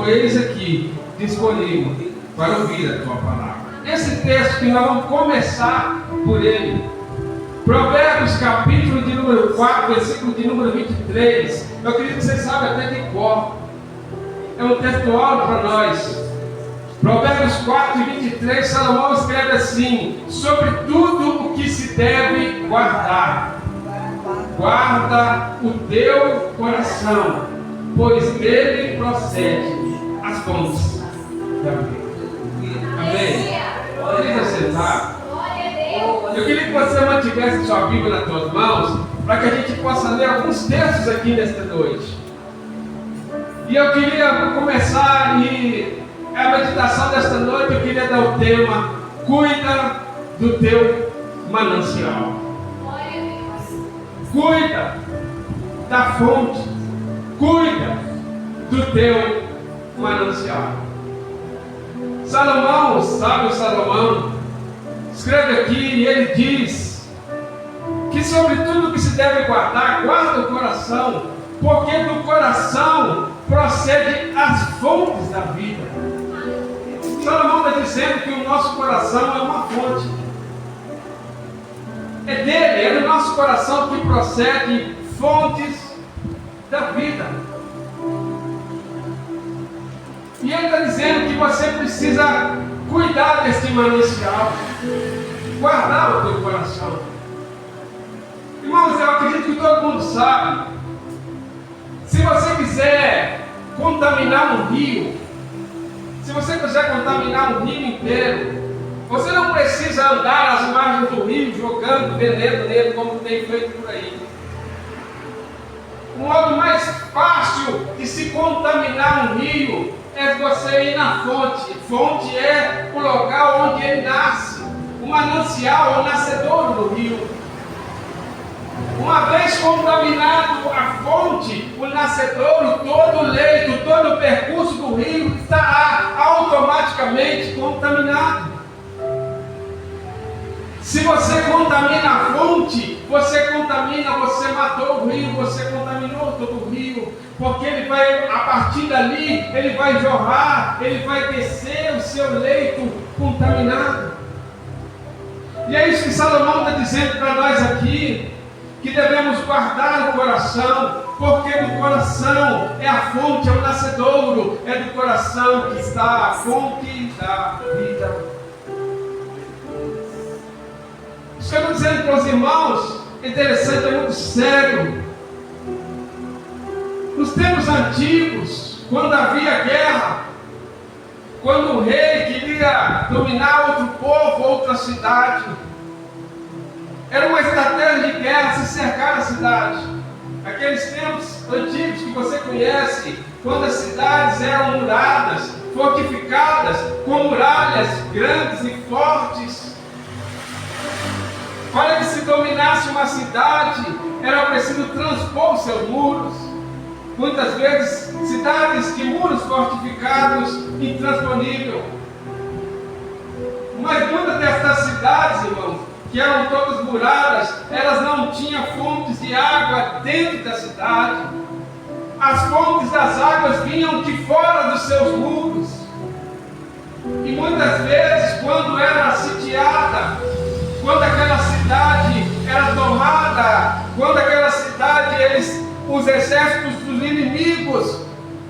Senhor, eis aqui, disponível para ouvir a tua palavra. Esse texto que nós vamos começar por ele. Provérbios, capítulo de número 4, versículo de número 23. Eu acredito que vocês sabem até de cor. É um textual para nós. Provérbios 4 e 23, Salomão escreve assim: sobre tudo o que se deve guardar, guarda o teu coração, pois dele procede as fontes da vida. Amém? Querido sentar. Eu queria que você mantivesse sua Bíblia nas suas mãos, para que a gente possa ler alguns textos aqui nesta noite. E eu queria começar a meditação desta noite. Eu queria dar o tema: cuida do teu manancial. Cuida da fonte, cuida do teu manancial. Salomão, sábio Salomão, escreve aqui e ele diz que sobre tudo que se deve guardar, guarda o coração, porque do coração procede as fontes da vida. Salomão está dizendo que o nosso coração é uma fonte. É dele, é do nosso coração que procede fontes da vida. E ele está dizendo que você precisa cuidar deste manancial, guardar o teu coração. Irmãos, eu acredito que todo mundo sabe. Se você quiser contaminar um rio, se você quiser contaminar um rio inteiro, você não precisa andar às margens do rio jogando veneno nele como tem feito por aí. O modo mais fácil de se contaminar um rio é você ir na fonte. Fonte é o local onde ele nasce. O manancial é o nascedouro do rio. Uma vez contaminado a fonte, o nascedouro, todo o leito, todo o percurso do rio está automaticamente contaminado. Se você contamina a fonte, você matou o rio, você contaminou todo o rio, porque ele vai, a partir dali, ele vai jorrar, ele vai descer o seu leito contaminado. E é isso que Salomão está dizendo para nós aqui, que devemos guardar o coração, porque do coração é a fonte, é o nascedouro, é do coração que está a fonte da vida. Isso que eu estou dizendo para os irmãos é interessante, é muito sério. Nos tempos antigos, quando havia guerra, quando o rei queria dominar outro povo, outra cidade, era uma estratégia de guerra se cercar a cidade. Aqueles tempos antigos que você conhece, quando as cidades eram muradas, fortificadas, com muralhas grandes e fortes. Para que se dominasse uma cidade, era preciso transpor seus muros. Muitas vezes, cidades de muros fortificados, intransponível. Mas muitas dessas cidades, irmãos, que eram todas muradas, elas não tinham fontes de água dentro da cidade. As fontes das águas vinham de fora dos seus muros. E muitas vezes, quando era sitiada, quando aquela cidade era tomada, quando aquela cidade, os exércitos dos inimigos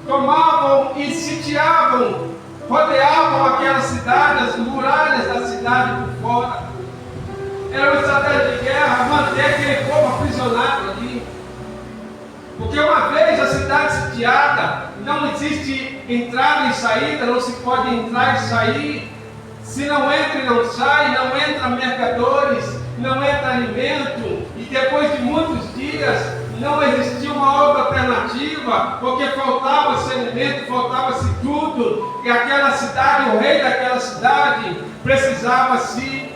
tomavam e sitiavam, rodeavam aquela cidade, as muralhas da cidade por fora. Era uma estratégia de guerra, manter aquele povo aprisionado ali. Porque uma vez a cidade sitiada, não existe entrada e saída, não se pode entrar e sair. Se não entra e não sai, não entra mercadores, não entra alimento, e depois de muitos dias não existia uma outra alternativa, porque faltava-se alimento, faltava-se tudo, e aquela cidade, o rei daquela cidade, precisava se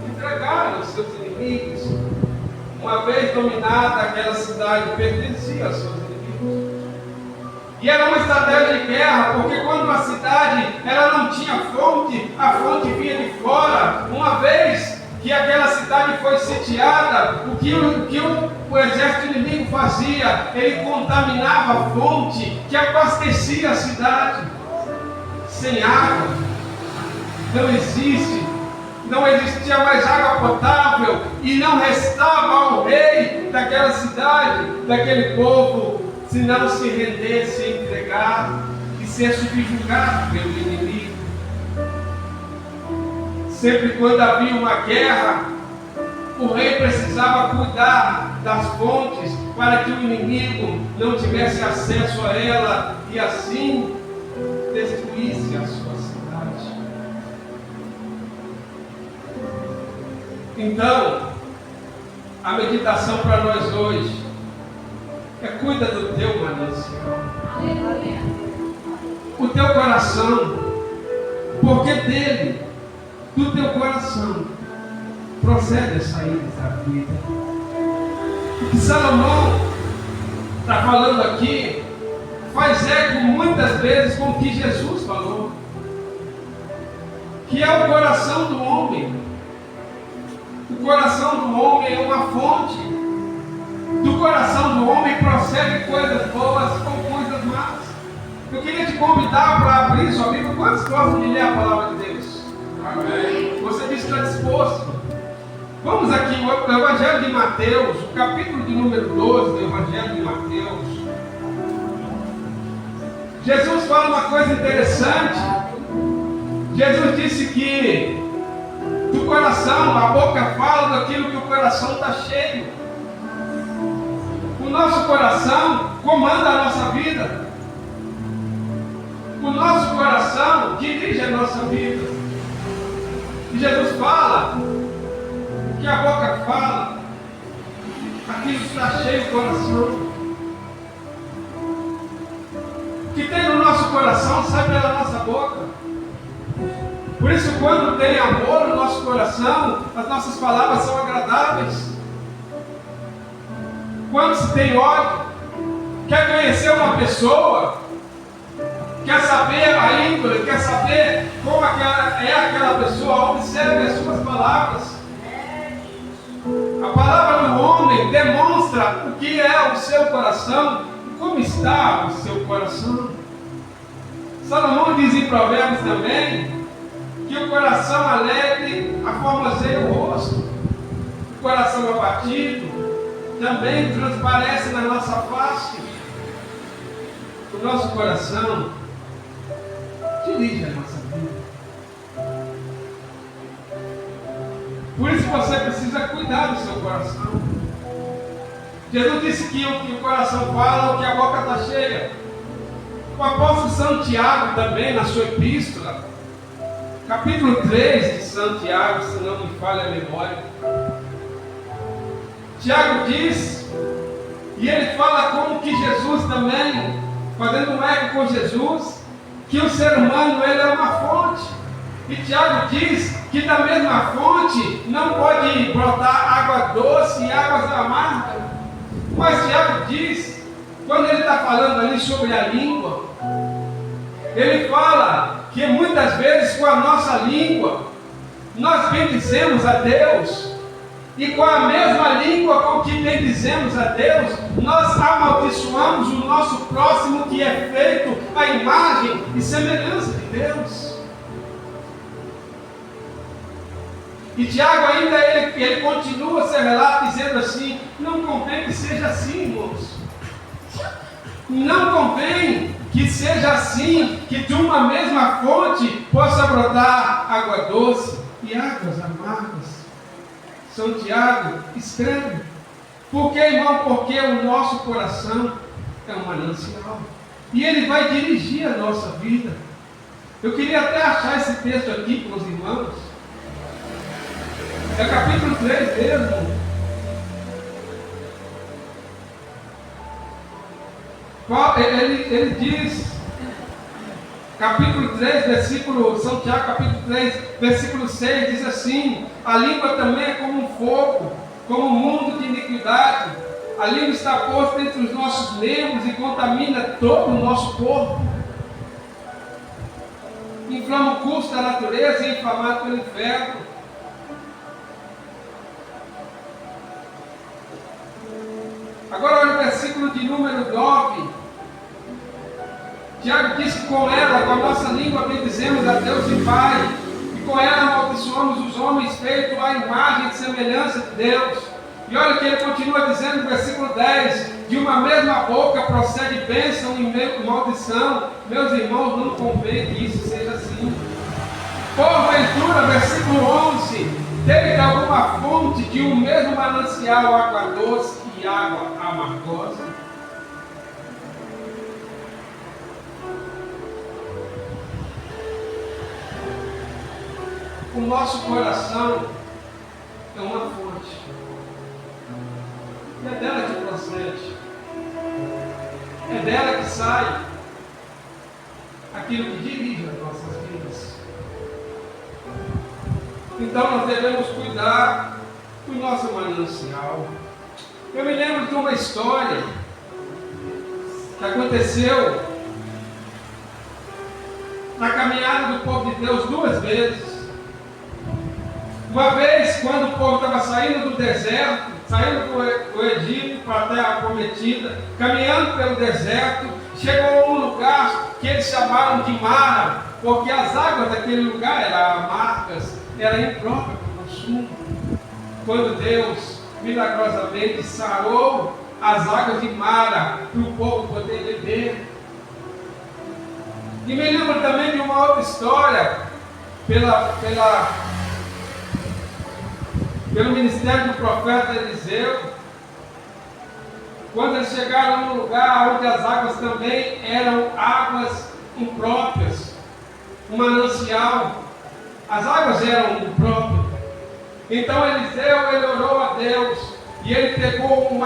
entregar aos seus inimigos. Uma vez dominada, aquela cidade pertencia aos seus inimigos. E era uma estratégia de guerra, porque quando uma cidade ela não tinha fonte, a fonte vinha de fora. Uma vez que aquela cidade foi sitiada, o que o exército inimigo fazia? Ele contaminava a fonte que abastecia a cidade. Sem água, não existia mais água potável, e não restava ao rei daquela cidade, daquele povo, se não se rendesse e entregar e ser subjugado pelo inimigo. Sempre quando havia uma guerra, o rei precisava cuidar das fontes para que o inimigo não tivesse acesso a ela e assim destruísse a sua cidade. Então, a meditação para nós hoje é: cuida do teu manancial, o teu coração, porque dele, do teu coração, procede a sair da vida. O que Salomão está falando aqui faz eco muitas vezes com o que Jesus falou, que é o coração do homem. O coração do homem é uma fonte. Do coração do homem procede coisas boas ou coisas más. Eu queria te convidar para abrir sua Bíblia. Quantos gostam de ler a palavra de Deus? Amém. Você disse que está disposto. Vamos aqui, o Evangelho de Mateus, o capítulo de número 12 do Evangelho de Mateus. Jesus fala uma coisa interessante. Jesus disse que do coração, a boca fala daquilo que o coração está cheio. O nosso coração comanda a nossa vida. O nosso coração dirige a nossa vida. E Jesus fala que a boca fala aquilo que está cheio do coração. O que tem no nosso coração sai pela nossa boca. Por isso, quando tem amor no nosso coração, as nossas palavras são agradáveis. Quando se tem ódio, quer conhecer uma pessoa, quer saber a índole, quer saber como é aquela pessoa, observe as suas palavras. A palavra do homem demonstra o que é o seu coração, como está o seu coração. Salomão diz em Provérbios também que o coração alegre aformoseia o rosto. O coração abatido também transparece na nossa face. O nosso coração dirige a nossa vida. Por isso você precisa cuidar do seu coração. Jesus disse que o que o coração fala, o que a boca está cheia. O apóstolo Santiago também, na sua epístola, capítulo 3 de Santiago, se não me falha a memória, Tiago diz, e ele fala como que Jesus também, fazendo um eco com Jesus, que o ser humano ele é uma fonte. E Tiago diz que da mesma fonte não pode brotar água doce e águas amargas. Mas Tiago diz, quando ele está falando ali sobre a língua, ele fala que muitas vezes com a nossa língua nós bendizemos a Deus, e com a mesma língua com que bendizemos a Deus, nós amaldiçoamos o nosso próximo, que é feito à imagem e semelhança de Deus. E Tiago ainda ele continua seu relato dizendo assim: não convém que seja assim, irmãos. Não convém que seja assim, que de uma mesma fonte possa brotar água doce e águas amargas. São Tiago escreve. Por que, irmão? Porque o nosso coração é um manancial. E ele vai dirigir a nossa vida. Eu queria até achar esse texto aqui para os irmãos. É capítulo 3 mesmo. Ele diz, capítulo 3, versículo, São Tiago, capítulo 3, versículo 6, diz assim: a língua também é como um fogo, como um mundo de iniquidade. A língua está posta entre os nossos membros e contamina todo o nosso corpo. Inflama o curso da natureza e é inflamado pelo inferno. número 9, Tiago diz que com ela, com a nossa língua, bendizemos a Deus e Pai, e com ela amaldiçoamos os homens feitos à imagem e semelhança de Deus. E olha que ele continua dizendo no versículo 10, de uma mesma boca procede bênção e maldição. Meus irmãos, não convém que isso seja assim. Porventura, versículo 11, teve alguma fonte de um mesmo manancial, água doce e água amargosa? O nosso coração é uma fonte. E é dela que procede. É dela que sai aquilo que dirige as nossas vidas. Então nós devemos cuidar do nosso manancial. Eu me lembro de uma história que aconteceu na caminhada do povo de Deus 2 vezes. Uma vez, quando o povo estava saindo do deserto, saindo do Egito para a terra prometida, caminhando pelo deserto, chegou a um lugar que eles chamaram de Mara, porque as águas daquele lugar eram amargas, eram impróprias para o consumo. Quando Deus milagrosamente sarou as águas de Mara para o povo poder beber. E me lembro também de uma outra história pelo ministério do profeta Eliseu, quando eles chegaram num lugar onde as águas também eram águas impróprias, um manancial, as águas eram impróprias. Então Eliseu, ele orou a Deus, e ele pegou um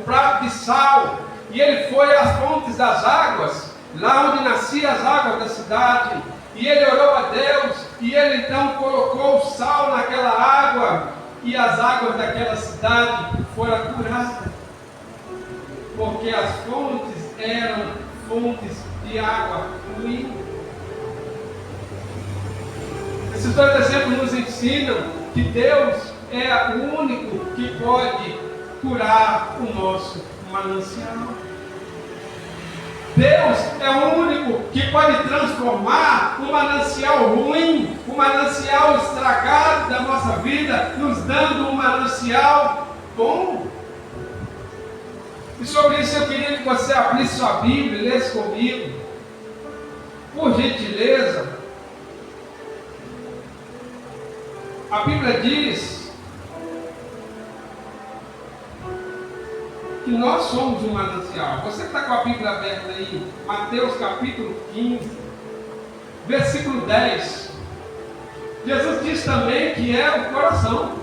prato de sal, e ele foi às fontes das águas, lá onde nasciam as águas da cidade, e ele orou a Deus, e ele então colocou o sal naquela água, e as águas daquela cidade foram curadas, porque as fontes eram fontes de água ruim. Esses 2 exemplos nos ensinam que Deus é o único que pode curar o nosso manancial. Deus é o único que pode transformar um manancial ruim, um manancial estragado da nossa vida, nos dando um manancial bom. E sobre isso eu queria que você abrisse sua Bíblia e lesse comigo, por gentileza. A Bíblia diz que nós somos um manancial. Você que está com a Bíblia aberta aí, Mateus capítulo 15, versículo 10. Jesus diz também que é o coração,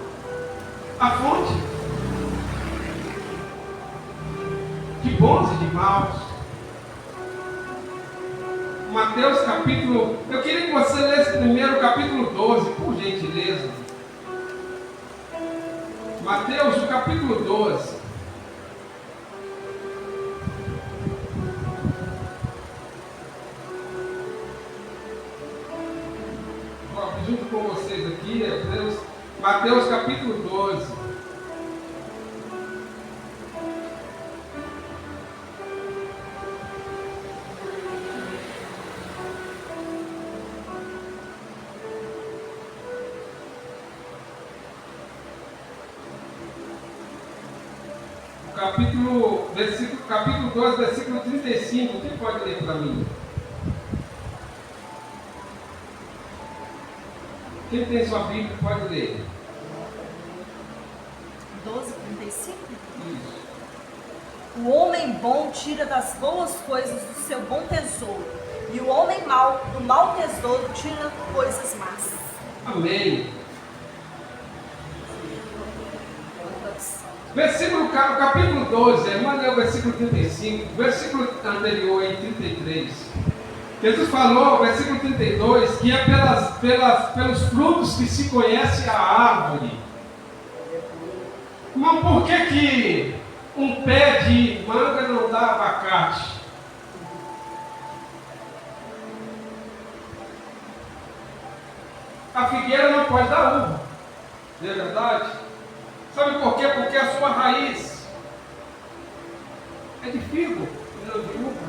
a fonte de bons e de maus. Mateus capítulo... Eu queria que você lesse primeiro o capítulo 12, por gentileza. Mateus, o capítulo 12. Junto com vocês aqui, Mateus capítulo 12. Capítulo 12, versículo 35. Quem pode ler para mim? Quem tem sua Bíblia pode ler. 12:35. Isso. O homem bom tira das boas coisas do seu bom tesouro, e o homem mau do mau tesouro tira coisas más. Amém. Capítulo 12, irmã, é o versículo 35, versículo anterior em 33. Jesus falou, versículo 32, que é pelos frutos que se conhece a árvore. Mas por que um pé de manga não dá abacate? A figueira não pode dar uva, não é verdade? Sabe por quê? Porque a sua raiz é de figo e não de uva.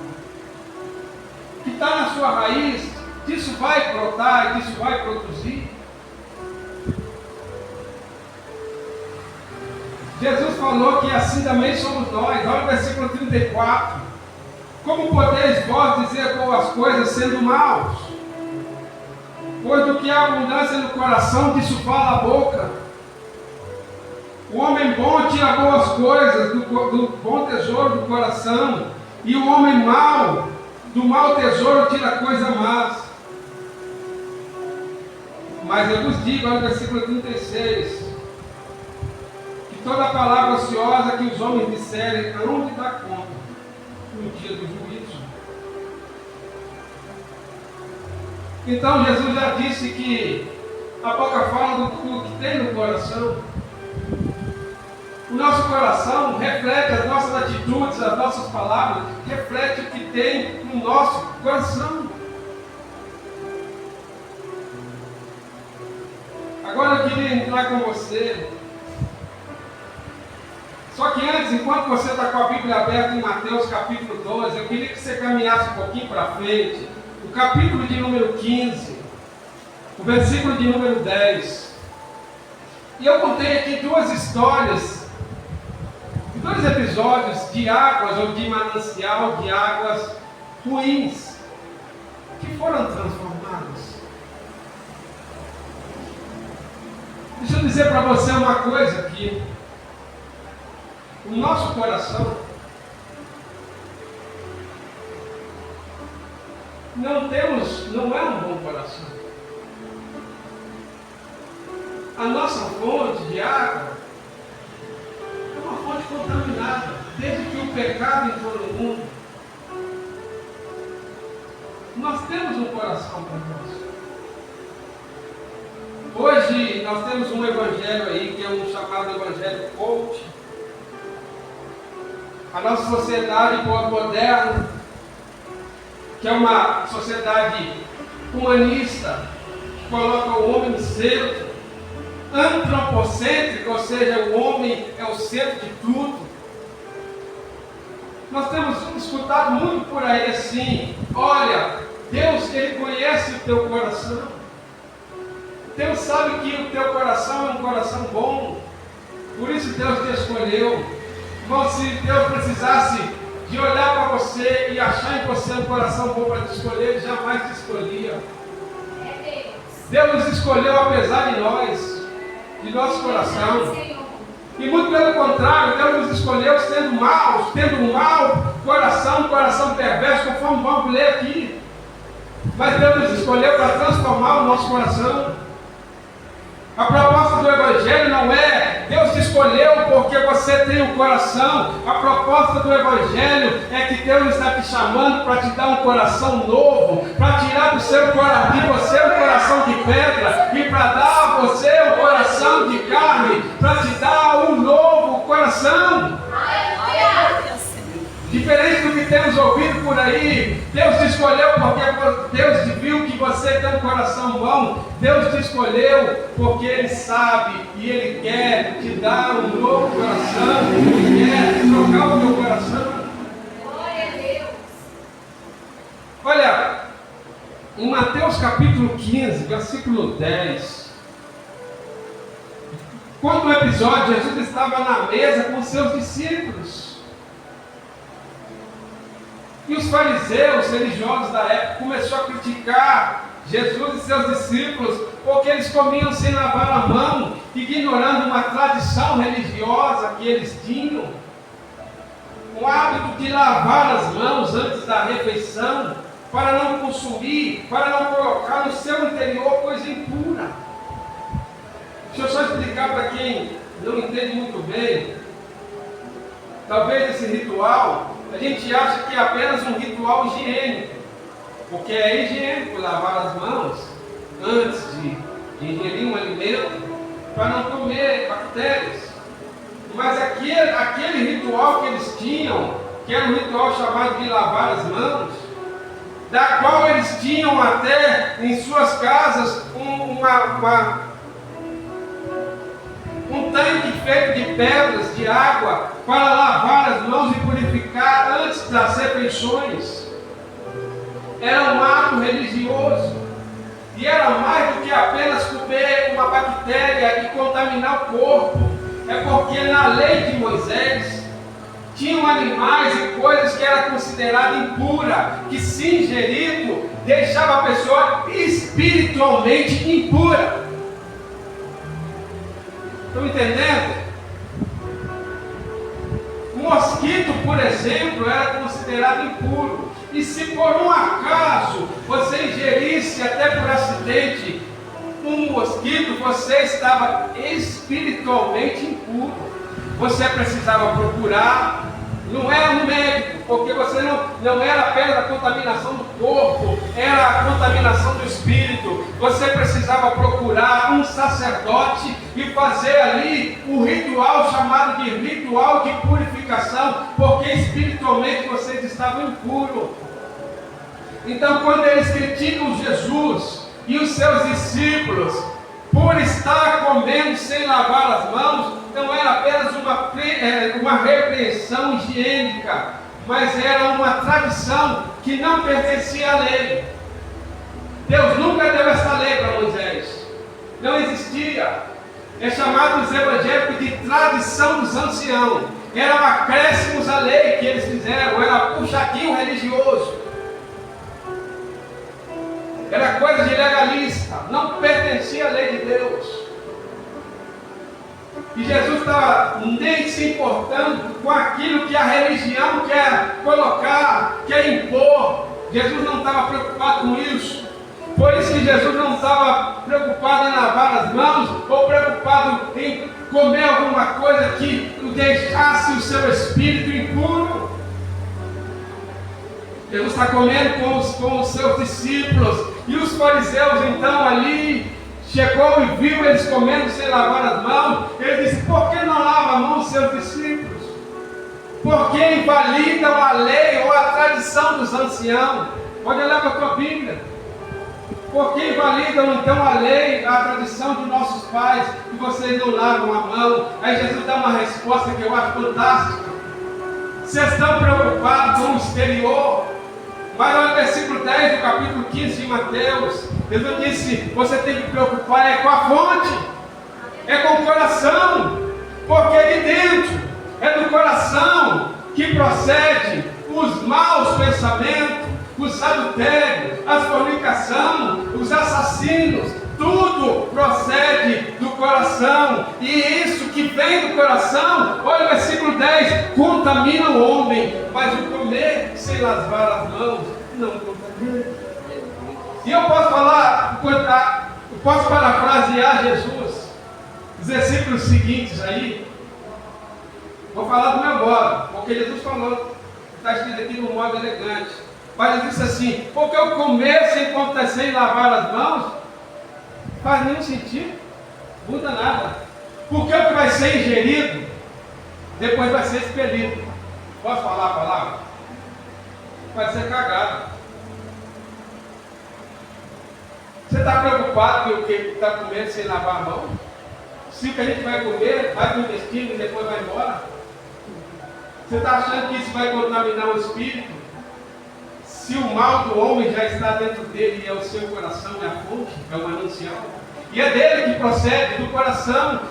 Que está na sua raiz, disso vai brotar e disso vai produzir. Jesus falou que assim também somos nós. Olha o versículo 34. Como podeis vós dizer boas coisas sendo maus? Pois do que há abundância no coração, disso fala a boca. O homem bom tira boas coisas do bom tesouro do coração, e o homem mau, do mau tesouro, tira coisa más. Mas eu vos digo, olha o versículo 36, que toda palavra ociosa que os homens disserem, hão de dar conta no dia do juízo. Então Jesus já disse que a boca fala do que tem no coração. O nosso coração reflete as nossas atitudes, as nossas palavras, reflete o que tem no nosso coração. Agora eu queria entrar com você. Só que antes, enquanto você está com a Bíblia aberta em Mateus capítulo 12, eu queria que você caminhasse um pouquinho para frente. O capítulo de número 15, o versículo de número 10. E eu contei aqui duas histórias, dois episódios de águas ou de manancial de águas ruins que foram transformadas. Deixa eu dizer para você uma coisa aqui. O nosso coração não é um bom coração. A nossa fonte de água é uma fonte contaminada, desde que o pecado entrou no mundo. Nós temos um coração perverso. Hoje nós temos um evangelho aí, que é um chamado evangelho coach. A nossa sociedade moderna, que é uma sociedade humanista, que coloca o homem no centro, antropocêntrica, ou seja, o homem é o centro de tudo. Nós temos escutado muito por aí assim: olha, Deus, Ele conhece o teu coração. Deus sabe que o teu coração é um coração bom, por isso Deus te escolheu. Irmão, se Deus precisasse de olhar para você e achar em você um coração bom para te escolher, Ele jamais te escolhia. Deus nos escolheu apesar de nós, de nosso coração. E muito pelo contrário, Deus nos escolheu sendo maus, tendo um mau coração, um coração perverso, conforme vamos ler aqui. Mas Deus nos escolheu para transformar o nosso coração. A proposta do Evangelho não é Deus te escolheu porque você tem um coração. A proposta do Evangelho é que Deus está te chamando para te dar um coração novo, para tirar de você um coração de pedra e para dar a você um coração de carne, para te dar um novo coração. Diferente do que temos ouvido por aí, Deus te escolheu porque Deus te viu que você tem um coração bom. Deus te escolheu porque Ele sabe e Ele quer te dar um novo coração. Ele quer trocar o teu coração. Glória a Deus. Olha, em Mateus capítulo 15, versículo 10, quando no episódio Jesus estava na mesa com os seus discípulos, e os fariseus religiosos da época começaram a criticar Jesus e seus discípulos, porque eles comiam sem lavar a mão, ignorando uma tradição religiosa que eles tinham, o hábito de lavar as mãos antes da refeição, para não consumir, para não colocar no seu interior coisa impura. Deixa eu só explicar para quem não entende muito bem. Talvez esse ritual, a gente acha que é apenas um ritual higiênico, porque é higiênico lavar as mãos antes de ingerir um alimento para não comer bactérias. Mas aquele ritual que eles tinham, que era um ritual chamado de lavar as mãos, da qual eles tinham até em suas casas um tanque feito de pedras, de água, para lavar as mãos e purificar antes das refeições. Era um ato religioso. E era mais do que apenas comer uma bactéria e contaminar o corpo. É porque na lei de Moisés tinham animais e coisas que era considerada impura, que se ingerido deixava a pessoa espiritualmente impura. Estão entendendo? O mosquito, por exemplo, era considerado impuro. E se por um acaso você ingerisse até por acidente um mosquito, você estava espiritualmente impuro. Você precisava procurar, não era um médico, porque você não era apenas a contaminação do corpo, era a contaminação do espírito. Você precisava procurar um sacerdote e fazer ali o ritual chamado de ritual de purificação, porque espiritualmente vocês estavam impuros. Então, quando eles criticam Jesus e os seus discípulos por estar comendo sem lavar as mãos, não era apenas uma repreensão higiênica, mas era uma tradição que não pertencia à lei. Deus nunca deu essa lei para Moisés, não existia. É chamado os evangélicos de tradição dos anciãos. Eram acréscimos à lei que eles fizeram, era puxadinho religioso. Era coisa de legalista, não pertencia à lei de Deus. E Jesus estava nem se importando com aquilo que a religião quer colocar, quer impor. Jesus não estava preocupado com isso. Por isso que Jesus não estava preocupado em lavar as mãos, ou preocupado em comer alguma coisa que deixasse o seu espírito impuro. Jesus está comendo com os seus discípulos. E os fariseus então ali chegou e viu eles comendo sem lavar as mãos. Ele disse: por que não lava a mão dos seus discípulos? Porque invalidam a lei ou a tradição dos anciãos. Pode olhar para a tua Bíblia. Porque invalidam então a lei, a tradição de nossos pais, e vocês não lavam a mão. Aí Jesus dá uma resposta que eu acho fantástica. Vocês estão preocupados com o exterior, mas olha o versículo 10 do capítulo 15 de Mateus. Jesus disse: você tem que preocupar com a fonte, é com o coração, porque de dentro é do coração que procede os maus pensamentos, os adultérios, a fornicação, os assassinos. Tudo procede do coração, e isso que vem do coração, olha o versículo 10, contamina o homem, mas o comer sem lavar as mãos não contamina. E eu posso parafrasear Jesus, os versículos seguintes aí. Vou falar do meu modo, porque Jesus falou, está escrito aqui no modo elegante, mas ele disse assim: porque eu comer sem lavar as mãos faz nenhum sentido, muda nada. Porque o que vai ser ingerido, depois vai ser expelido. Posso falar a palavra? Vai ser cagado. Você está preocupado com o que está comendo sem lavar a mão? Se o que a gente vai comer, vai para o intestino e depois vai embora? Você está achando que isso vai contaminar o espírito? Se o mal do homem já está dentro dele e é o seu coração, é a fonte, é o manancial. E é dele que procede, do coração.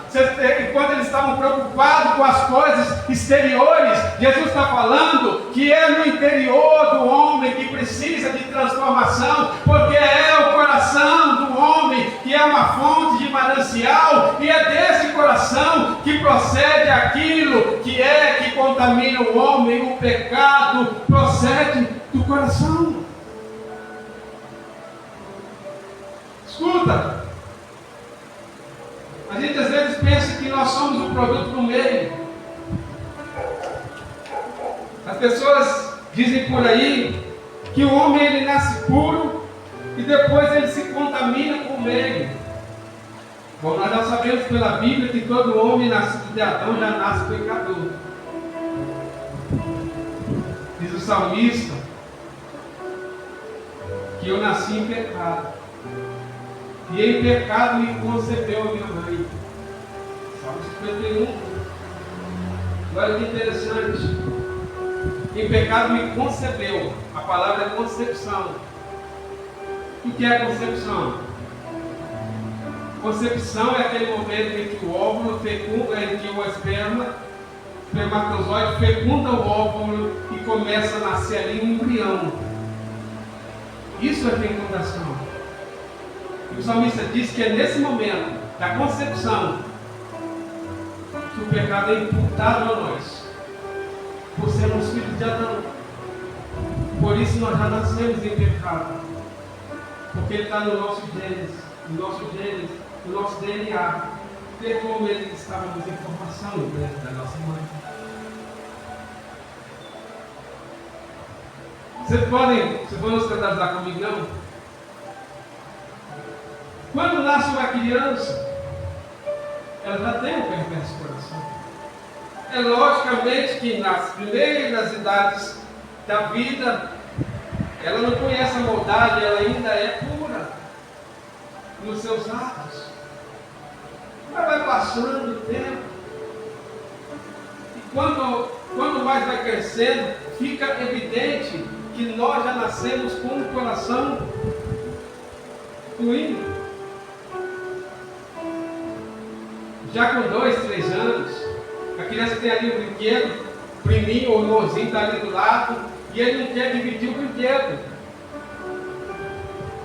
Enquanto eles estavam preocupados com as coisas exteriores, Jesus está falando que é no interior do homem que precisa de transformação, porque é o coração do homem que é uma fonte de manancial, e é desse coração que procede aquilo que contamina o homem. O pecado procede do coração. Escuta. A gente às vezes pensa que nós somos o produto do meio. As pessoas dizem por aí que o homem ele nasce puro e depois ele se contamina com o meio. Bom, nós já sabemos pela Bíblia que todo homem nascido de Adão já nasce pecador. Diz o salmista que eu nasci em pecado, e em pecado me concebeu a minha mãe. Salmo 51. Olha que interessante. Em pecado me concebeu. A palavra é concepção. O que é concepção? Concepção é aquele momento em que o óvulo fecunda, em que o espermatozoide fecunda o óvulo e começa a nascer ali um embrião. Isso é fecundação. E o salmista diz que é nesse momento da concepção que o pecado é imputado a nós, por sermos filhos de Adão. Por isso nós já nascemos em pecado, porque ele está no nosso genes, no nosso DNA, desde o momento que estávamos em formação dentro da nossa mãe. Vocês vão escandalizar comigo, não? Quando nasce uma criança, ela já tem um perverso coração. É logicamente que nas primeiras idades da vida, ela não conhece a maldade, ela ainda é pura nos seus atos. Mas vai passando o tempo, e quando mais vai crescendo, fica evidente que nós já nascemos com um coração ruim. Já com 2, 3 anos, a criança tem ali um brinquedo, o priminho ou o irmãozinho está ali do lado, e ele não quer dividir o brinquedo.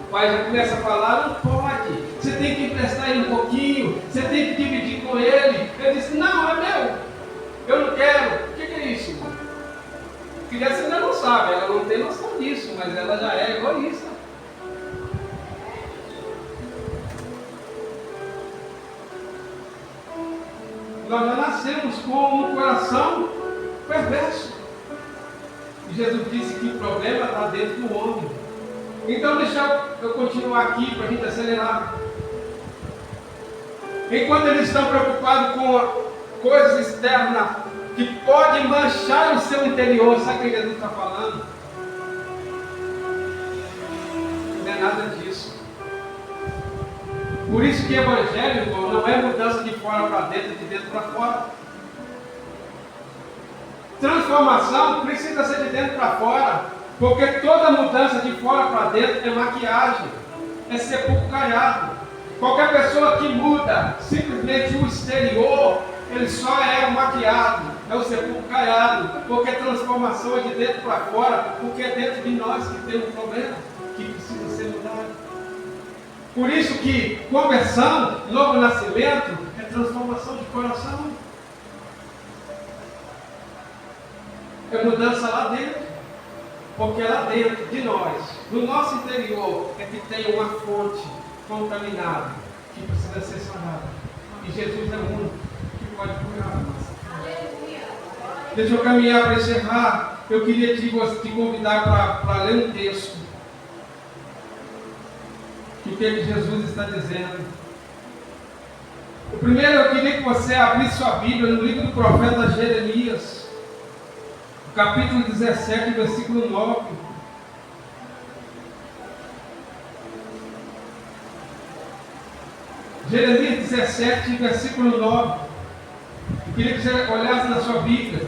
O pai já começa a falar, não pode, você tem que emprestar ele um pouquinho, você tem que dividir com ele. Ele diz, não, é meu, eu não quero. O que é isso? A criança ainda não sabe, ela não tem noção disso, mas ela já é egoísta. Nós já nascemos com um coração perverso. E Jesus disse que o problema está dentro do homem. Então deixa eu continuar aqui para a gente acelerar. Enquanto eles estão preocupados com coisas externas que podem manchar o seu interior, sabe o que Jesus está falando? Não é nada disso. Por isso que evangelho, irmão, não é mudança de fora para dentro, de dentro para fora. Transformação precisa ser de dentro para fora, porque toda mudança de fora para dentro é maquiagem, é sepulcro caiado. Qualquer pessoa que muda simplesmente o exterior, ele só é o maquiado, é o sepulcro caiado, porque transformação é de dentro para fora, porque é dentro de nós que tem um problema que precisa ser mudado. Por isso que conversão, novo nascimento, é transformação de coração. É mudança lá dentro. Porque lá dentro de nós, no nosso interior, é que tem uma fonte contaminada que precisa ser sanada. E Jesus é o único que pode curar. Deixa eu caminhar para encerrar. Eu queria te convidar para ler um texto. O que Jesus está dizendo. O primeiro, eu queria que você abrisse sua Bíblia no livro do profeta Jeremias, capítulo 17, versículo 9. Jeremias 17, versículo 9. Eu queria que você olhasse na sua Bíblia.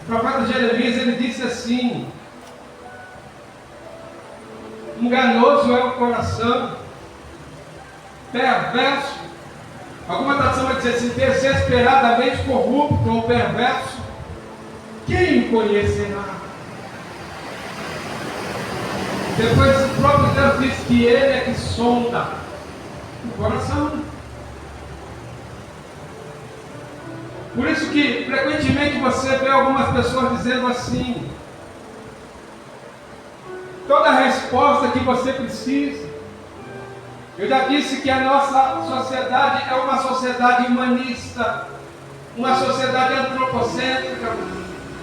O profeta Jeremias, ele disse assim: enganoso é o coração, perverso. Alguma tradução vai dizer assim: desesperadamente corrupto ou perverso. Quem o conhecerá? Depois o próprio Deus diz que Ele é que sonda o coração. Por isso que frequentemente você vê algumas pessoas dizendo assim: toda a resposta que você precisa. Eu já disse que a nossa sociedade é uma sociedade humanista, uma sociedade antropocêntrica,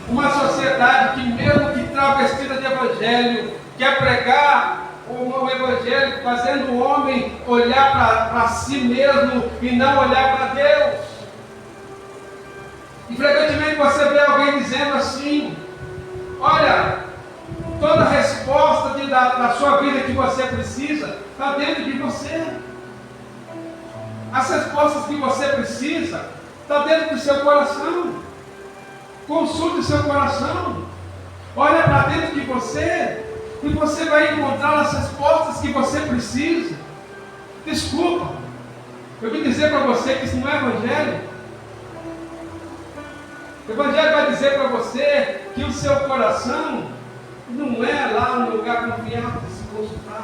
uma sociedade que, mesmo que travestida de evangelho, quer pregar o evangelho fazendo o homem olhar para si mesmo e não olhar para Deus. E frequentemente você vê alguém dizendo assim: olha, toda a resposta da sua vida que você precisa está dentro de você. As respostas que você precisa estão dentro do seu coração. Consulte o seu coração. Olha para dentro de você e você vai encontrar as respostas que você precisa. Desculpa, eu vim dizer para você que isso não é evangelho. O evangelho vai dizer para você que o seu coração não é lá um lugar confiável de se consultar.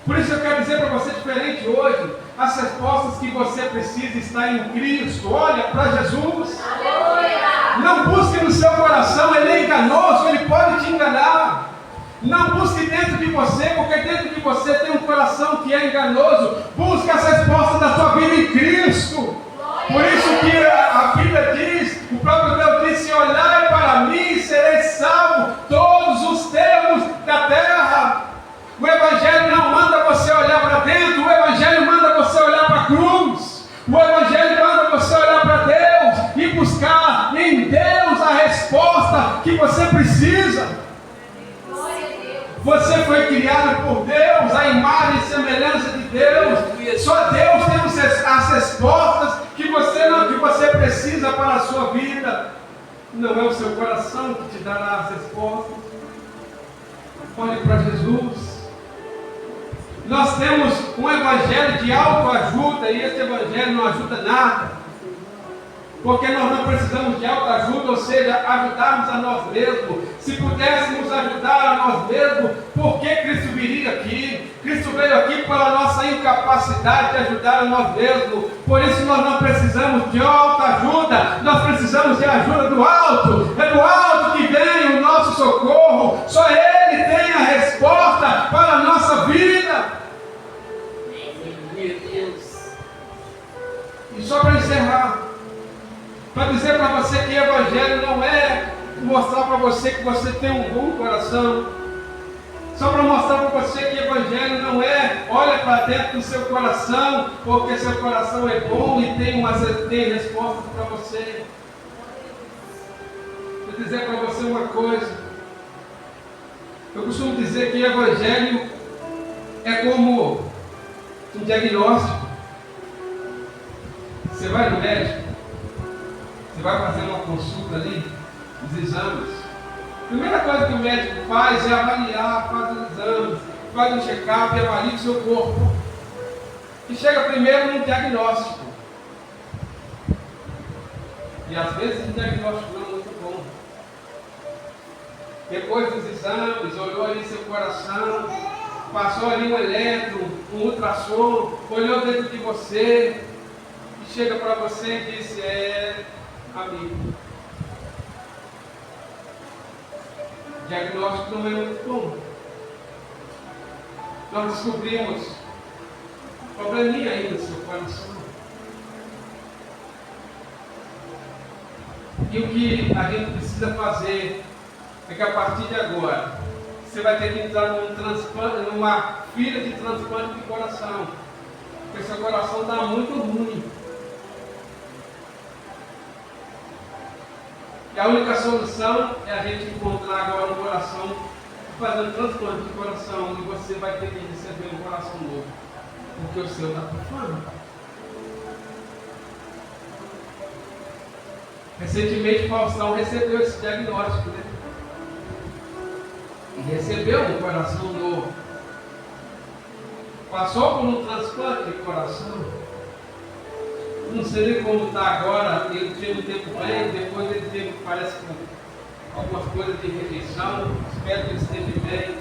Por isso eu quero dizer para você diferente hoje. As respostas que você precisa estão em Cristo. Olha para Jesus. Aleluia. Não busque no seu coração, ele é enganoso, ele pode te enganar. Não busque dentro de você, porque dentro de você tem um coração que é enganoso. Busque as respostas da sua vida em Cristo. Por isso que a Bíblia diz, o próprio Deus disse: olhai para mim e sereis salvos todos os termos da terra. O Evangelho não manda você olhar para dentro, o Evangelho manda você olhar para a cruz. O Evangelho manda você olhar para Deus e buscar em Deus a resposta que você precisa. Você foi criado por Deus, a imagem e semelhança de Deus. Só Deus tem as respostas que você precisa para a sua vida. Não é o seu coração que te dará as respostas. Olhe para Jesus. Nós temos um evangelho de autoajuda e esse evangelho não ajuda nada. Porque nós não precisamos de autoajuda, ou seja, ajudarmos a nós mesmos. Se pudéssemos ajudar a nós mesmos, por que Cristo viria aqui? Cristo veio aqui pela nossa incapacidade de ajudar a nós mesmos. Por isso nós não precisamos de autoajuda, nós precisamos de ajuda do alto. É do alto que vem o nosso socorro. Só Ele tem a resposta para a nossa vida. Meu Deus. E só para encerrar, para dizer para você que o Evangelho não é mostrar para você que você tem um bom coração. Só para mostrar para você que o Evangelho não é olha para dentro do seu coração, porque seu coração é bom e tem respostas para você. Vou dizer para você uma coisa. Eu costumo dizer que o Evangelho é como um diagnóstico. Você vai no médico, você vai fazer uma consulta ali, os exames. A primeira coisa que o médico faz é avaliar, faz os exames, faz um check-up e avalia o seu corpo. E chega primeiro no diagnóstico. E às vezes o diagnóstico não é muito bom. Depois dos exames, olhou ali seu coração, passou ali um eletro, um ultrassom, olhou dentro de você, e chega para você e disse: amigo, o diagnóstico não é muito bom. Nós descobrimos probleminha aí no seu coração. E o que a gente precisa fazer é que a partir de agora você vai ter que entrar numa fila de transplante de coração, porque seu coração está muito ruim. E a única solução é a gente encontrar agora um coração, fazer um transplante de coração, e você vai ter que receber um coração novo, porque o seu está pifando. Recentemente, Faustão recebeu esse diagnóstico, né? E recebeu um coração novo. Passou por um transplante de coração. Não sei nem como está agora. Ele teve um tempo bem, depois ele teve, parece que, algumas coisas de rejeição. Espero que ele esteja bem.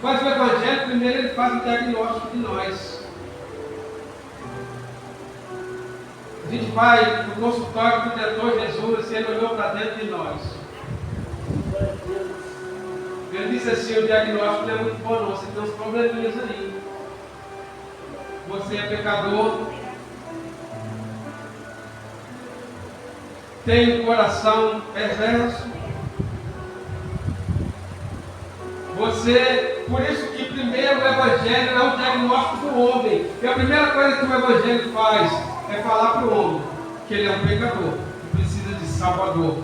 Mas o Evangelho, primeiro, ele faz um diagnóstico de nós. A gente vai no consultório do Redentor Jesus, e ele olhou para dentro de nós. Ele disse assim: o diagnóstico não é muito bom não, você tem uns probleminhas aí. Você é pecador, tem um coração perverso. Por isso que primeiro o Evangelho é o diagnóstico do homem. E a primeira coisa que o Evangelho faz é falar para o homem que ele é um pecador, que precisa de Salvador.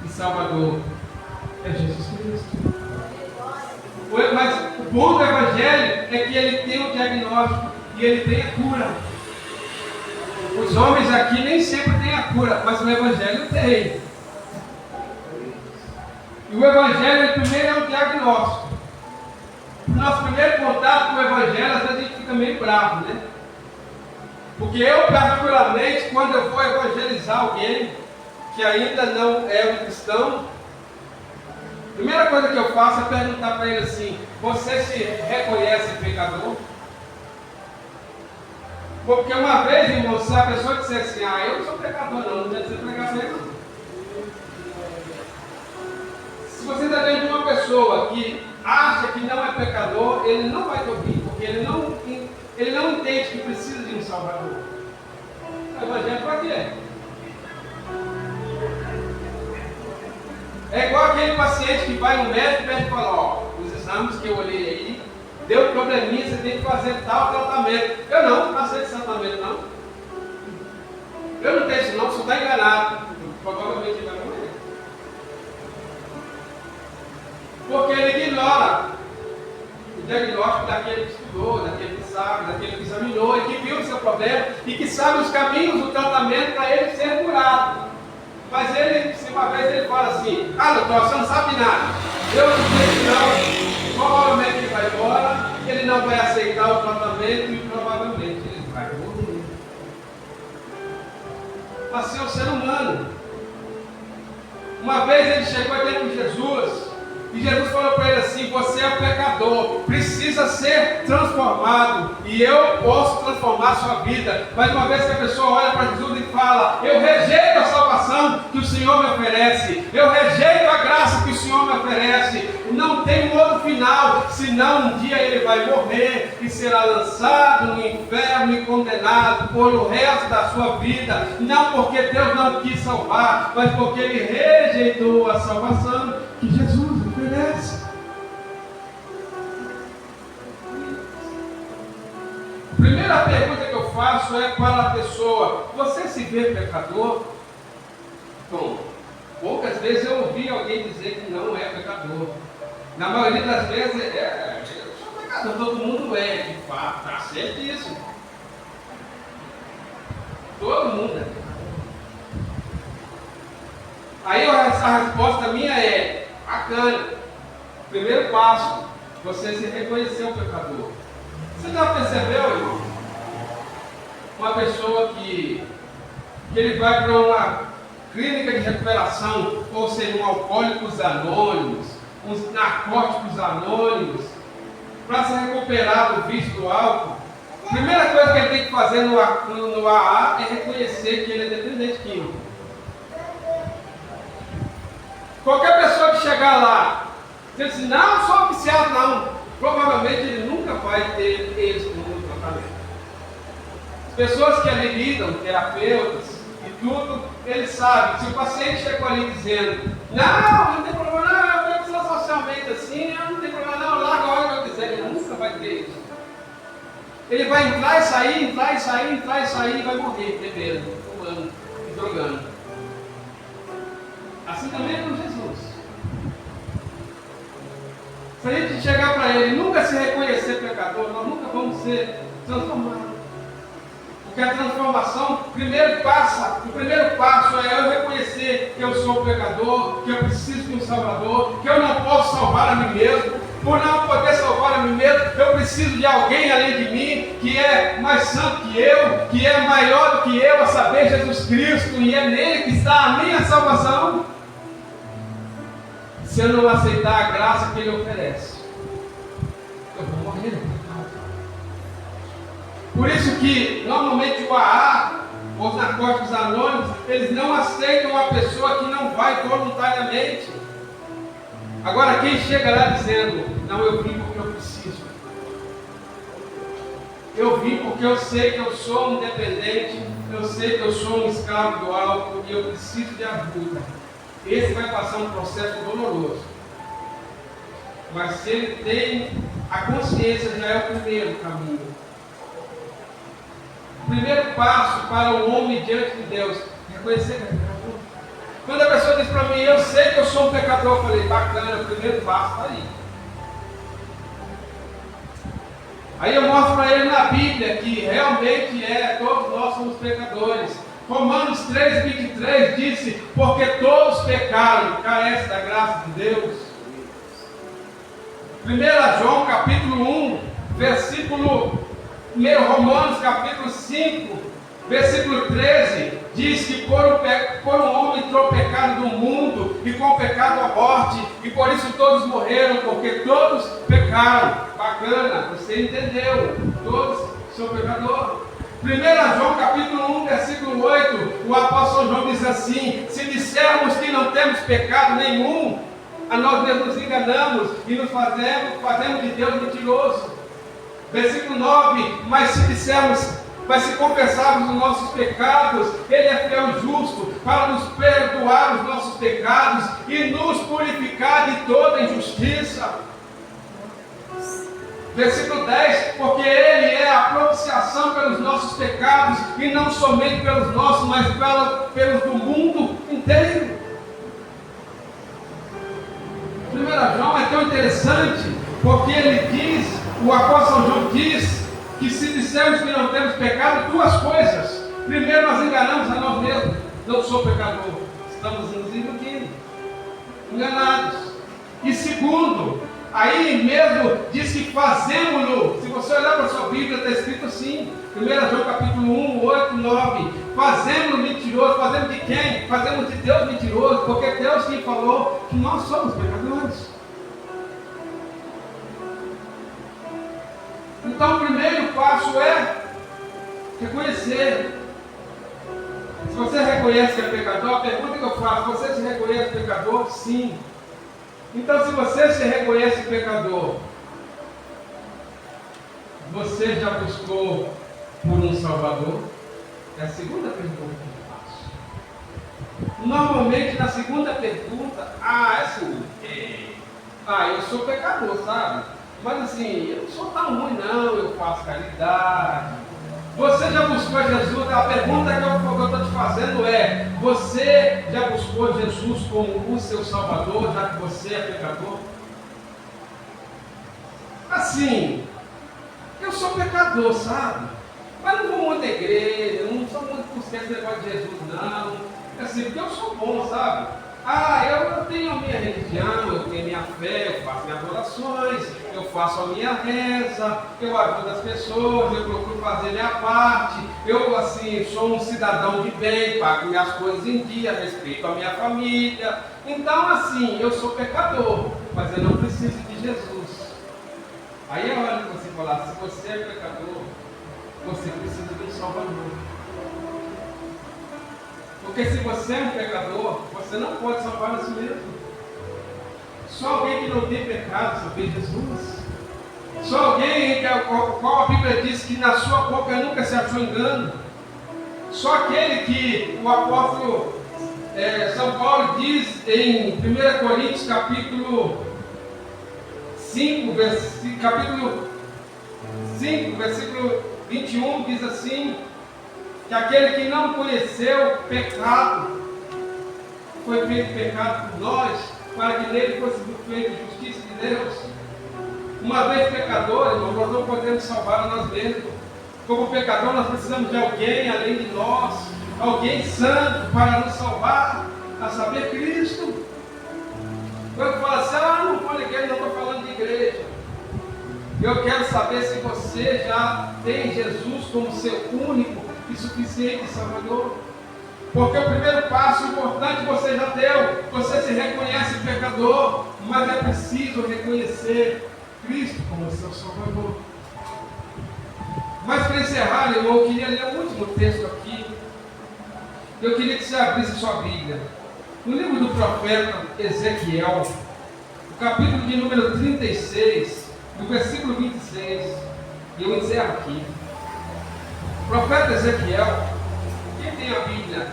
E Salvador é Jesus Cristo. Mas o bom do Evangelho diagnóstico e ele tem a cura. Os homens aqui nem sempre têm a cura, mas o Evangelho tem. E o Evangelho primeiro é um diagnóstico. Nosso primeiro contato com o Evangelho, às vezes a gente fica meio bravo, né? Porque eu, particularmente, quando eu vou evangelizar alguém que ainda não é um cristão, a primeira coisa que eu faço é perguntar para ele assim: você se reconhece pecador? Porque uma vez, irmão, se a pessoa disser assim: eu não sou pecador não deve ser pecador não. Se você está dentro de uma pessoa que acha que não é pecador, ele não vai te ouvir, porque ele não entende que precisa de um Salvador. O Evangelho para quê? É igual aquele paciente que vai no médico e pede e fala: os exames que eu olhei aí, deu probleminha, você tem que fazer tal tratamento. Eu não aceito esse tratamento não. Eu não tenho isso não, você está enganado. Provavelmente ele vai morrer. Porque ele ignora o diagnóstico daquele que estudou, daquele que sabe, daquele que examinou e que viu o seu problema e que sabe os caminhos do tratamento para ele ser curado. Mas ele, se uma vez ele fala assim: doutor, você não sabe nada. Eu não sei que não. Provavelmente ele vai embora, ele não vai aceitar o tratamento e provavelmente ele vai morrer. Assim é o ser humano. Uma vez ele chegou diante de Jesus. E Jesus falou para ele assim: você é pecador, precisa ser transformado, e eu posso transformar a sua vida. Mas uma vez que a pessoa olha para Jesus e fala: eu rejeito a salvação que o Senhor me oferece, eu rejeito a graça que o Senhor me oferece, não tem um outro final, senão um dia ele vai morrer e será lançado no inferno e condenado por o resto da sua vida, não porque Deus não quis salvar, mas porque ele rejeitou a salvação que Jesus oferece. A primeira pergunta que eu faço é para a pessoa: você se vê pecador? Bom, poucas vezes eu ouvi alguém dizer que não é pecador. Na maioria das vezes eu sou pecador, todo mundo é, de fato, está certo isso. Todo mundo é. Aí a resposta minha é: bacana. Primeiro passo, você se reconhecer um pecador. Você já percebeu, irmão? Uma pessoa que ele vai para uma clínica de recuperação, ou seja, um alcoólicos anônimos, uns narcóticos anônimos, para se recuperar do vício do álcool. A primeira coisa que ele tem que fazer no AA é reconhecer que ele é dependente químico. Qualquer pessoa que chegar lá, dizer assim: não, eu sou viciado, não, provavelmente ele nunca vai ter êxito no tratamento. As pessoas que ali lidam, terapeutas e tudo, eles sabem. Se o paciente chegou ali dizendo: não tem problema, não, eu tenho socialmente assim, não tem problema, não, larga a hora que eu quiser, ele nunca vai ter isso. Ele vai entrar e sair, entrar e sair, entrar e sair, e vai morrer bebendo, fumando e drogando. Assim também é com Jesus. Se a gente chegar para ele, nunca se reconhecer pecador, nós nunca vamos ser transformados. Porque a transformação, o primeiro passo é eu reconhecer que eu sou pecador, que eu preciso de um Salvador, que eu não posso salvar a mim mesmo. Por não poder salvar a mim mesmo, eu preciso de alguém além de mim, que é mais santo que eu, que é maior do que eu, a saber, Jesus Cristo, e é nele que está a minha salvação. Se eu não aceitar a graça que ele oferece, eu vou morrer. Por isso que normalmente o AA, os narcóticos anônimos, eles não aceitam a pessoa que não vai voluntariamente. Agora quem chega lá dizendo: não, eu vim porque eu preciso, eu vim porque eu sei que eu sou um dependente, eu sei que eu sou um escravo do álcool e eu preciso de ajuda, esse vai passar um processo doloroso. Mas se ele tem a consciência, já é o primeiro caminho. O primeiro passo para o homem diante de Deus é reconhecer que é pecador. Quando a pessoa diz para mim: eu sei que eu sou um pecador, eu falei: bacana, o primeiro passo está aí. Aí eu mostro para ele na Bíblia que realmente todos nós somos pecadores. Romanos 3,23 disse, porque todos pecaram, carecem da graça de Deus. 1 João capítulo 1, versículo 1, Romanos capítulo 5, versículo 13, diz que por um homem entrou o pecado do mundo, e com o pecado a morte, e por isso todos morreram, porque todos pecaram. Bacana, você entendeu, todos são pecadores. 1 João capítulo 1, versículo 8, o apóstolo João diz assim, se dissermos que não temos pecado nenhum, a nós mesmos nos enganamos, e nos fazemos de Deus mentiroso. Versículo 9, mas se confessarmos os nossos pecados, Ele é fiel e justo para nos perdoar os nossos pecados e nos purificar de toda injustiça. Versículo 10, porque Ele é a propiciação pelos nossos pecados, e não somente pelos nossos, mas pelos do mundo inteiro. 1 João é tão interessante, porque ele diz, o apóstolo João diz, que se dissermos que não temos pecado, duas coisas. Primeiro, nós enganamos a nós mesmos. Não sou pecador, estamos nos iludindo, enganados. E segundo, aí mesmo diz que fazemos-lo. Se você olhar para a sua Bíblia, está escrito assim, 1 João capítulo 1, 8, 9, fazemos mentiroso. Fazemos de quem? Fazemos de Deus mentiroso, porque Deus quem falou que nós somos pecadores. Então o primeiro passo é reconhecer. Se você reconhece que é pecador, a pergunta que eu faço, você se reconhece pecador? Sim. Então se você se reconhece pecador, você já buscou por um Salvador? É a segunda pergunta que eu faço. Normalmente na segunda pergunta, é assim, eu sou pecador, sabe? Mas assim, eu não sou tão ruim não, eu faço caridade. Você já buscou Jesus? A pergunta que eu estou te fazendo é, você já buscou Jesus como o seu Salvador, já que você é pecador? Assim, eu sou pecador, sabe? Mas não vou muito à igreja, não sou muito por esse negócio de Jesus não. Assim, porque eu sou bom, sabe? Eu tenho a minha religião, eu tenho a minha fé, eu faço minhas orações, eu faço a minha reza, eu ajudo as pessoas, eu procuro fazer minha parte, eu assim, sou um cidadão de bem, pago minhas coisas em dia, respeito a minha família. Então assim, eu sou pecador, mas eu não preciso de Jesus. Aí é hora de você falar, se você é pecador, você precisa de um Salvador. Porque se você é um pecador, você não pode salvar a si mesmo. Só alguém que não tem pecado, só tem Jesus. Só alguém qual a Bíblia diz que na sua boca nunca se achou engano. Só aquele que o apóstolo São Paulo diz em 1 Coríntios capítulo 5, versículo 21, diz assim, que aquele que não conheceu pecado, foi feito pecado por nós, para que nele fosse feita a justiça de Deus. Uma vez pecadores, nós não podemos salvar a nós mesmos. Como pecador, nós precisamos de alguém além de nós, alguém santo para nos salvar, a saber, Cristo. Quando fala assim, não fala igreja, não estou falando de igreja. Eu quero saber se você já tem Jesus como seu único e suficiente Salvador. Porque o primeiro passo importante você já deu, você se reconhece pecador, mas é preciso reconhecer Cristo como seu Salvador. Mas para encerrar, irmão, eu queria ler o último texto aqui. Eu queria que você abrisse sua Bíblia. No livro do profeta Ezequiel, o capítulo de número 36, no versículo 26, e eu encerro aqui. O profeta Ezequiel, quem tem a Bíblia?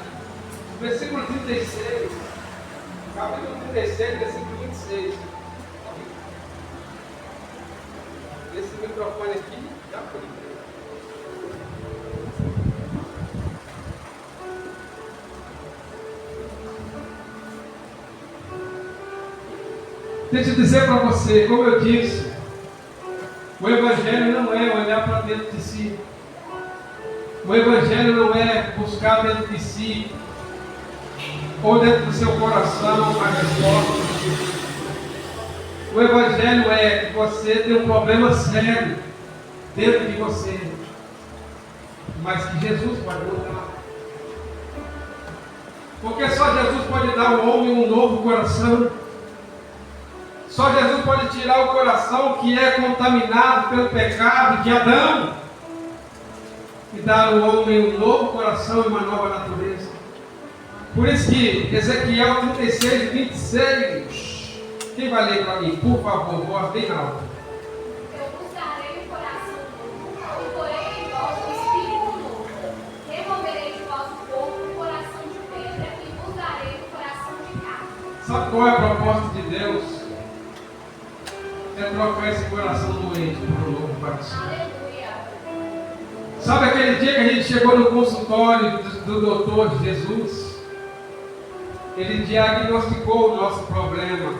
Versículo 36, capítulo 36, versículo 26. Esse microfone aqui já foi. Deixa eu dizer para você, como eu disse, O Evangelho não é olhar para dentro de si. O Evangelho não é buscar dentro de si ou dentro do seu coração a resposta. O Evangelho é que você tem um problema sério dentro de você, mas que Jesus pode mudar. Porque só Jesus pode dar ao homem um novo coração. Só Jesus pode tirar o coração que é contaminado pelo pecado de Adão e dar ao homem um novo coração e uma nova natureza. Por isso que Ezequiel 36, 26, quem vai ler para mim, por favor, voz bem alta. Eu vos darei um coração novo, e porei em vós um espírito novo. Removerei de vosso corpo um coração de pedra, e vos darei um coração de carne. Sabe qual é a proposta de Deus? É trocar esse coração doente por um novo coração. Aleluia. Sabe aquele dia que a gente chegou no consultório do doutor Jesus? Ele diagnosticou o nosso problema.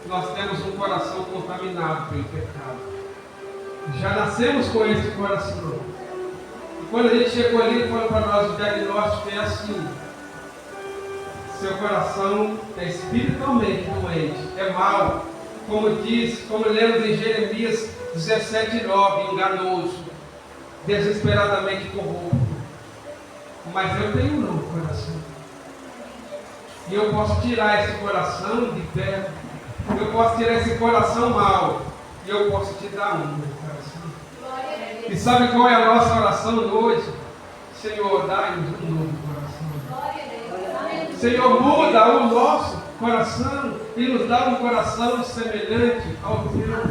Nós temos um coração contaminado pelo pecado. Já nascemos com esse coração. E quando a gente chegou ali, ele falou para nós: o diagnóstico é assim. Seu coração é espiritualmente doente, é mau. Como lemos em Jeremias 17:9, enganoso, desesperadamente corrupto. Mas eu tenho um novo coração. E eu posso tirar esse coração de pedra. Eu posso tirar esse coração mau. E eu posso te dar um novo coração. E sabe qual é a nossa oração hoje? Senhor, dai-nos um novo coração. Senhor, muda o nosso coração e nos dá um coração semelhante ao teu.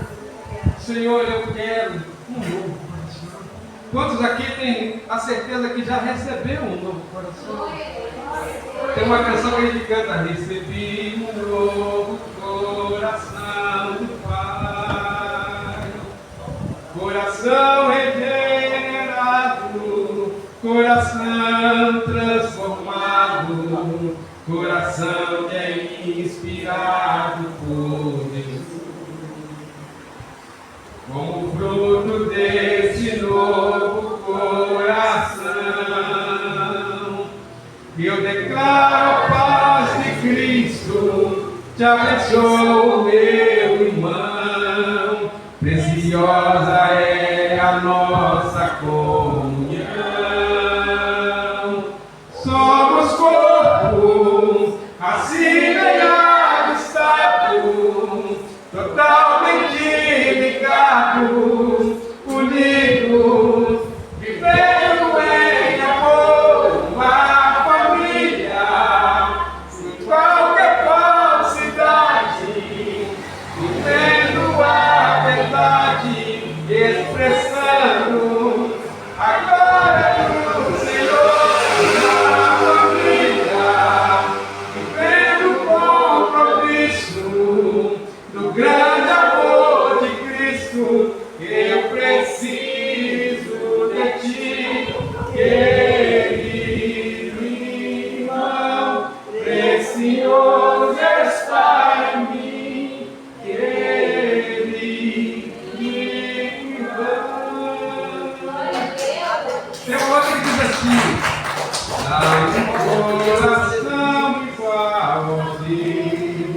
Senhor, eu quero um novo coração. Quantos aqui têm a certeza que já recebeu um novo coração? Tem uma canção que a gente canta: recebi um novo coração do Pai, coração regenerado, coração transformado, coração que é inspirado por Jesus. Como fruto deste novo coração, eu declaro a paz de Cristo, te abençoo, meu irmão. Preciosa é a nossa comunhão. Somos corpo, assemelhado estado, totalmente ligado, unido, vivendo em amor, uma família, sem qualquer falsidade, vivendo a verdade, expressando a glória do Senhor. Do grande amor de Cristo, eu preciso de ti, querido irmão, precioso és para mim, querido irmão. Tem outra que diz assim: dá-me um coração igual ao teu,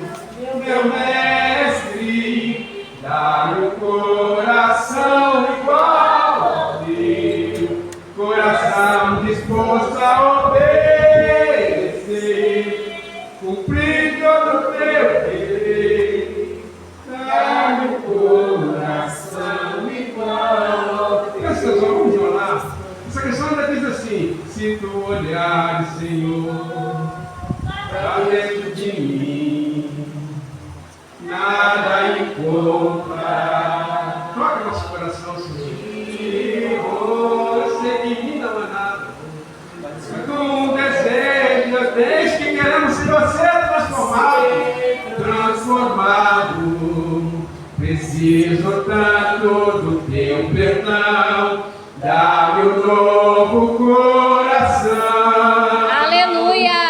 meu mestre, dá-me um coração igual ao teu, coração disposto a obedecer, cumprir todo o teu querer. Dá-me um coração igual ao teu. Presta atenção, vamos orar. Essa questão ainda diz assim: se tu olhares, Senhor, para dentro de mim, nada encontra. Toca nosso coração, Senhor. Você em mim não há nada. Com um desejo, desde que queremos ser você transformado. Preciso tanto do teu perdão. Dá-me um novo coração. Aleluia.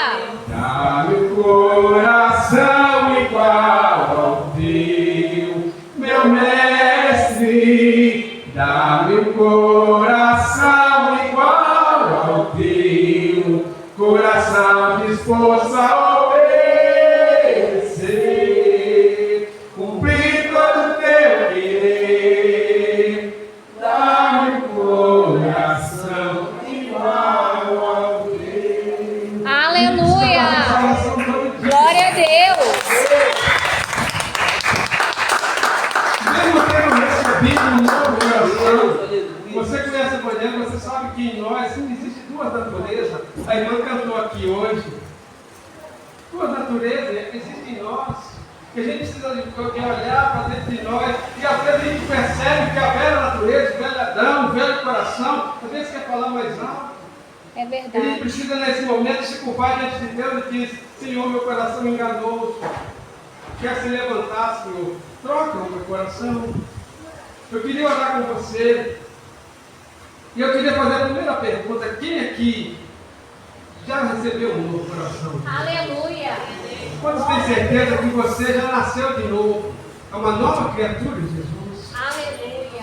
Dá-me um coração igual ao teu, meu mestre. olhando, você sabe que em nós existem duas naturezas. A irmã cantou aqui hoje. Duas naturezas existem em nós. Que a gente precisa de olhar para dentro de nós. E às vezes a gente percebe que a velha natureza, o velho Adão, o velho coração, às vezes quer falar mais alto. É verdade. A gente precisa nesse momento se curvar diante de Deus e dizer: Senhor, meu coração enganoso. Quer se levantar, Senhor? Troca o meu coração. Eu queria orar com você. E eu queria fazer a primeira pergunta: quem aqui já recebeu um novo coração? Aleluia. Quantos têm certeza que você já nasceu de novo? É uma nova criatura de Jesus. Aleluia.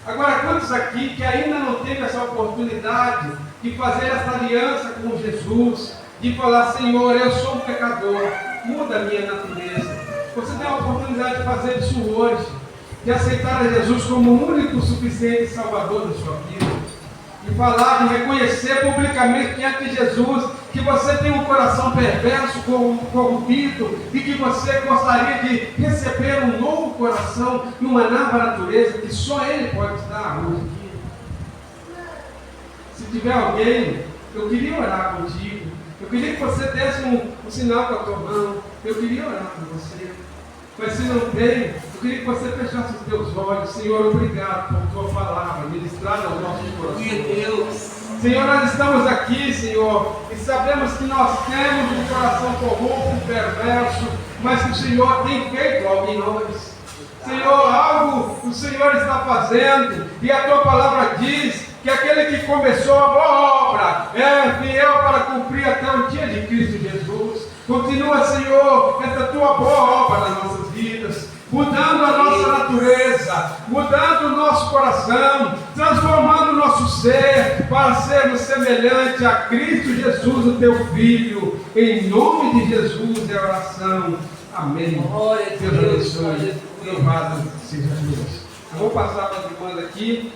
Agora, quantos aqui que ainda não teve essa oportunidade de fazer essa aliança com Jesus, de falar: Senhor, eu sou um pecador, muda a minha natureza. Você tem a oportunidade de fazer isso hoje, de aceitar a Jesus como o único suficiente Salvador da sua vida, de falar, de reconhecer publicamente diante de Jesus que você tem um coração perverso, corrompido, e que você gostaria de receber um novo coração e uma nova natureza que só Ele pode te dar hoje em dia. Se tiver alguém, eu queria orar contigo. Eu queria que você desse um sinal com a tua mão. Eu queria orar por você. Mas se não tem, eu queria que você fechasse os teus olhos. Senhor, obrigado por tua palavra ministrada aos nossos corações. Senhor, nós estamos aqui, Senhor, e sabemos que nós temos um coração corrupto, perverso, mas que o Senhor tem feito algo em nós. Senhor, algo o Senhor está fazendo, e a tua palavra diz que aquele que começou a boa obra é fiel para cumprir até o dia de Cristo Jesus. Continua, Senhor, essa tua boa obra nas nossas vidas, mudando a nossa natureza, mudando o nosso coração, transformando o nosso ser para sermos semelhantes a Cristo Jesus, o teu Filho. Em nome de Jesus é a oração. Amém. Deus abençoe. Louvado seja Jesus. Eu vou passar para as irmãs aqui.